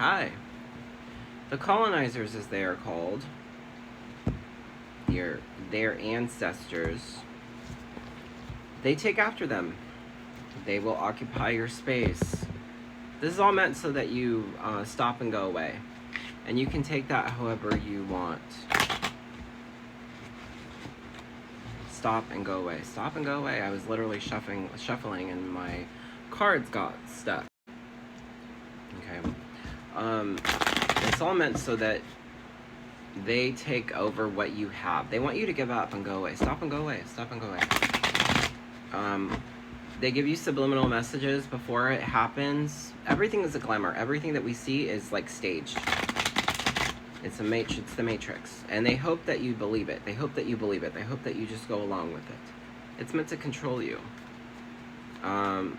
Hi. The colonizers, as they are called, their ancestors, they take after them. They will occupy your space. This is all meant so that you stop and go away. And you can take that however you want. Stop and go away. Stop and go away. I was literally shuffling and my cards got stuck. Okay. It's all meant so that they take over what you have. They want you to give up and go away. Stop and go away. Stop and go away. They give you subliminal messages before it happens. Everything is a glamour. Everything that we see is like staged. It's the Matrix. And they hope that you believe it. They hope that you believe it. They hope that you just go along with it. It's meant to control you.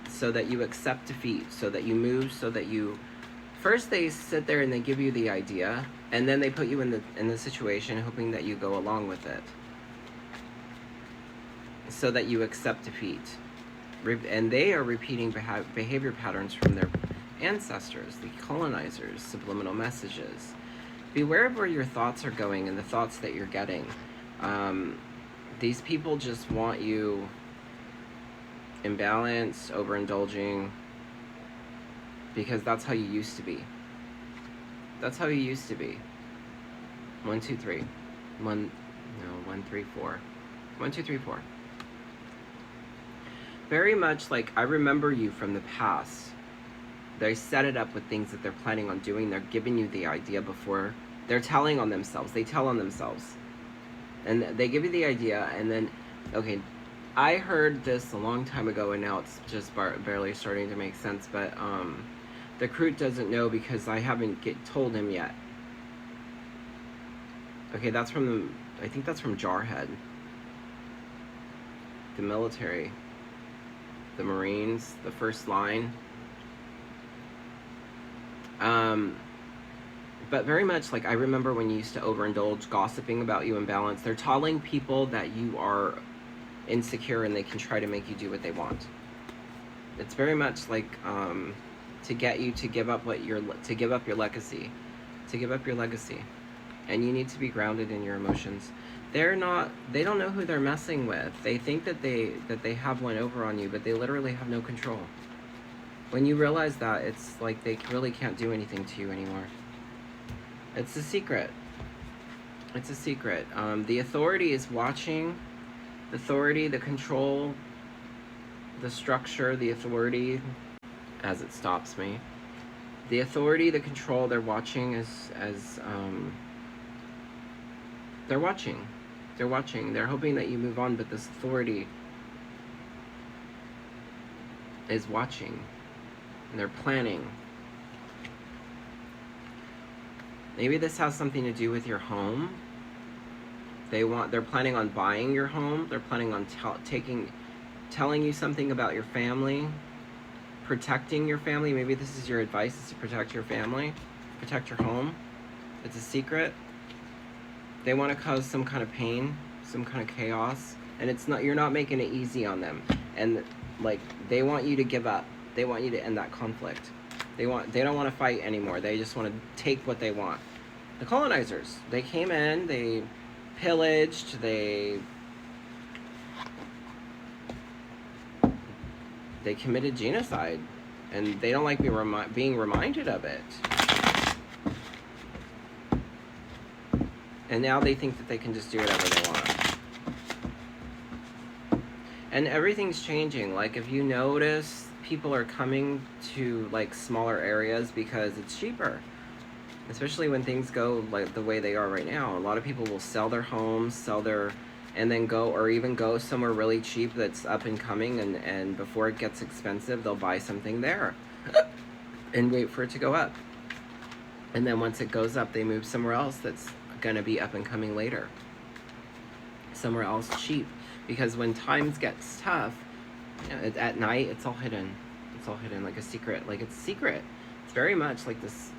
So that you accept defeat. So that you move. So that you... First they sit there and they give you the idea. And then they put you in the situation hoping that you go along with it. So that you accept defeat. And they are repeating behavior patterns from their ancestors, the colonizers, subliminal messages. Beware of where your thoughts are going and the thoughts that you're getting. These people just want you imbalanced, overindulging, because that's how you used to be. That's how you used to be. 1, 2, 3. 1, 3, 4. 1, 2, 3, 4. Very much like I remember you from the past. They set it up with things that they're planning on doing. They're giving you the idea before. They're telling on themselves. They tell on themselves. And they give you the idea, and then, okay, I heard this a long time ago, and now it's just barely starting to make sense, but the Kroot doesn't know because I haven't told him yet. Okay, that's from I think that's from Jarhead. The military. The Marines, the first line. But very much like I remember when you used to overindulge, gossiping about you imbalance. They're telling people that you are insecure and they can try to make you do what they want. It's very much like to get you to give up your legacy, and you need to be grounded in your emotions. They don't know who they're messing with. They think that they have one over on you, but they literally have no control. When you realize that, it's like they really can't do anything to you anymore. It's a secret. It's a secret. The authority is watching. The authority, the control, the structure, the authority, as it stops me. The authority, the control, they're watching as they're watching. They're watching. They're hoping that you move on, but this authority is watching. And they're planning. Maybe this has something to do with your home. They're planning on buying your home. They're planning on telling you something about your family, protecting your family. Maybe this is your advice, is to protect your family, protect your home. It's a secret. They want to cause some kind of pain, some kind of chaos, and you're not making it easy on them. And like they want you to give up. They want you to end that conflict. They don't want to fight anymore. They just want to take what they want. The colonizers, they came in, they pillaged, they committed genocide, and they don't like being reminded of it. And now they think that they can just do whatever they want. And everything's changing. Like if you notice, people are coming to like smaller areas because it's cheaper. Especially when things go like the way they are right now. A lot of people will sell their homes, and then go somewhere really cheap that's up and coming, and before it gets expensive, they'll buy something there and wait for it to go up. And then once it goes up, they move somewhere else that's gonna be up and coming later. Somewhere else cheap. Because when times get tough, at night, it's all hidden. It's all hidden like a secret. Like it's secret. It's very much like this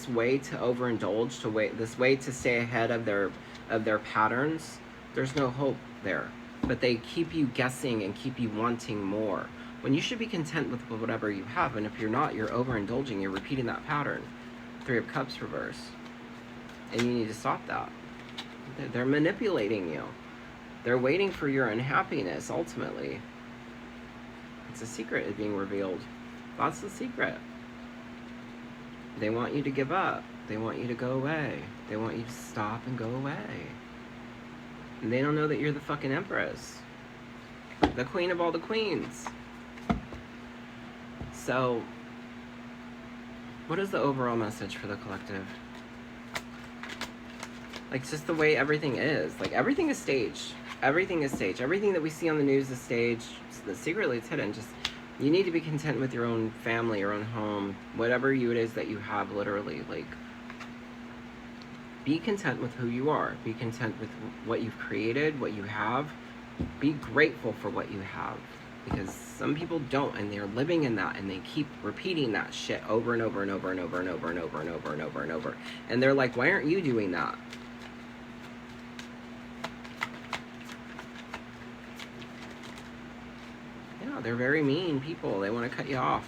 way to overindulge, this way to stay ahead of their patterns. There's no hope there. But they keep you guessing and keep you wanting more. when you should be content with whatever you have. And if you're not, you're overindulging. You're repeating that pattern. Three of Cups reverse. And you need to stop that. They're manipulating you. They're waiting for your unhappiness, ultimately. It's a secret is being revealed. That's the secret. They want you to give up. They want you to go away. They want you to stop and go away. And they don't know that you're the fucking Empress. The queen of all the queens. So, what is the overall message for the collective? Like, just the way everything is. Like, everything is staged. Everything is staged. Everything that we see on the news is staged. Secretly, it's hidden. Just, you need to be content with your own family, your own home, whatever it is that you have, literally. Like, be content with who you are. Be content with what you've created, what you have. Be grateful for what you have. Because some people don't, and they're living in that, and they keep repeating that shit over and over and over and over and over and over and over and over and over. And they're like, why aren't you doing that? Yeah, they're very mean people. They want to cut you off.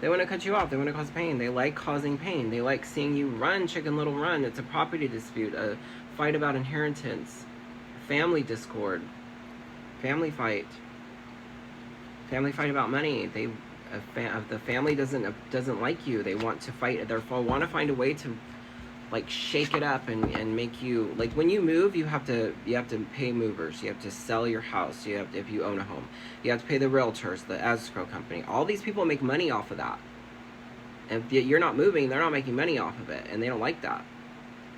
They want to cut you off. They want to cause pain. They like causing pain. They like seeing you run, Chicken Little run. It's a property dispute, a fight about inheritance, family discord, family fight about money. The family doesn't like you. They want to fight. They want to find a way to, like, shake it up and make you, like, when you move, you have to pay movers. You have to sell your house. You have to, if you own a home, you have to pay the realtors, the escrow company. All these people make money off of that. And if you're not moving, they're not making money off of it, and they don't like that.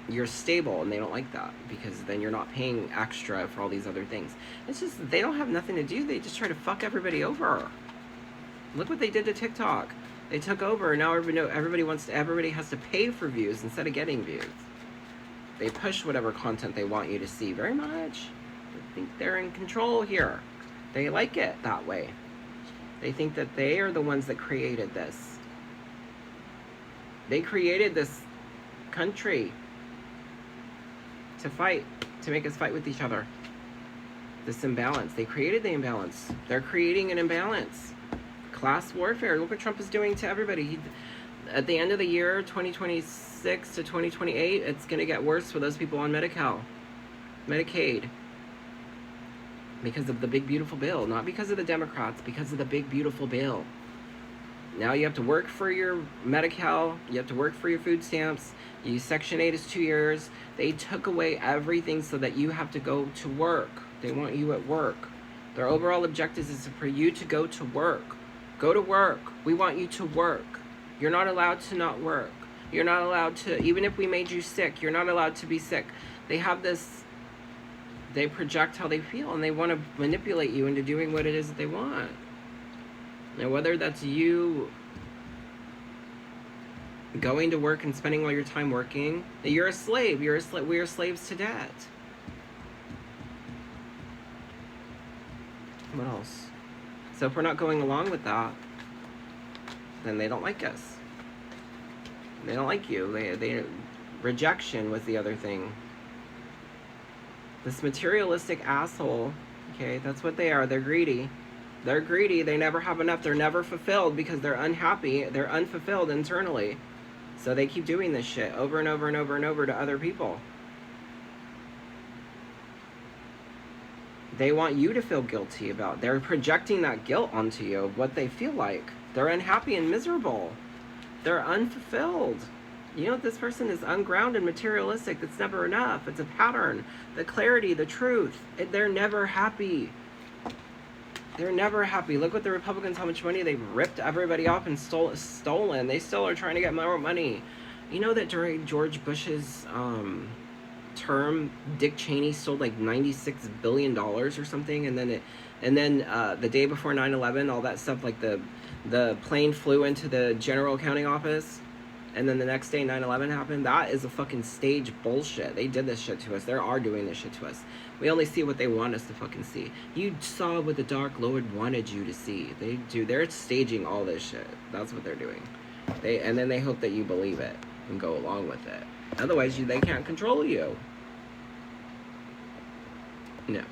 You're stable, and they don't like that, because then you're not paying extra for all these other things. It's just, they don't have nothing to do. They just try to fuck everybody over. Look what they did to TikTok. They took over, and now everybody has to pay for views instead of getting views. They push whatever content they want you to see very much. They think they're in control here. They like it that way. They think that they are the ones that created this. They created this country to fight, to make us fight with each other. This imbalance. They created the imbalance. They're creating an imbalance. Class warfare. Look what Trump is doing to everybody. At the end of the year, 2026 to 2028, it's going to get worse for those people on Medicaid. Because of the big, beautiful bill. Not because of the Democrats, because of the big, beautiful bill. Now you have to work for your Medi-Cal. You have to work for your food stamps. Section 8 is 2 years. They took away everything so that you have to go to work. They want you at work. Their overall objective is for you to go to work. Go to work. We want you to work. You're not allowed to not work. You're not allowed to, even if we made you sick, you're not allowed to be sick. They have this, they project how they feel, and they want to manipulate you into doing what it is that they want. Now, whether that's you going to work and spending all your time working, you're a slave. We are slaves to debt. What else? So if we're not going along with that, then they don't like us. They don't like you. Rejection was the other thing. This materialistic asshole, okay, that's what they are. They're greedy. They're greedy. They never have enough. They're never fulfilled because they're unhappy. They're unfulfilled internally. So they keep doing this shit over and over and over and over to other people. They want you to feel guilty about. They're projecting that guilt onto you of what they feel like. They're unhappy and miserable. They're unfulfilled. You know, this person is ungrounded, materialistic. That's never enough. It's a pattern. The clarity, the truth. They're never happy. They're never happy. Look what the Republicans, how much money they've ripped everybody off and stolen. They still are trying to get more money. You know that during George Bush's term, Dick Cheney stole like $96 billion or something, and then the day before 9/11, all that stuff, like the plane flew into the general accounting office, and then the next day 9/11 happened. That is a fucking stage bullshit. They did this shit to us. They are doing this shit to us. We only see what they want us to fucking see. You saw what the Dark Lord wanted you to see. They're staging all this shit. That's what they're doing. And then they hope that you believe it and go along with it. Otherwise, they can't control you. No.